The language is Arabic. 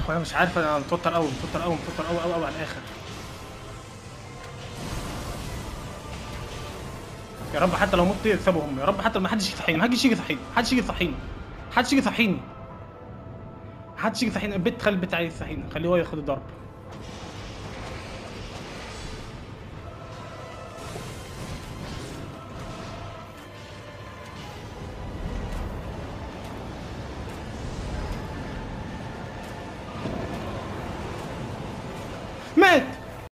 وانا مش عارف، انا متوتر قوي متوتر قوي متوتر قوي قوي قوي على الاخر. يا رب حتى لو مت يكسبوا هم، يا رب حتى ما حدش يصحيني، ما حدش يجي يصحيني، محدش يجي يصحيني، محدش يجي يصحيني، محدش يجي يصحيني. البيت، خلي البيت عايز يصحيني، خليه هو ياخد الضرب.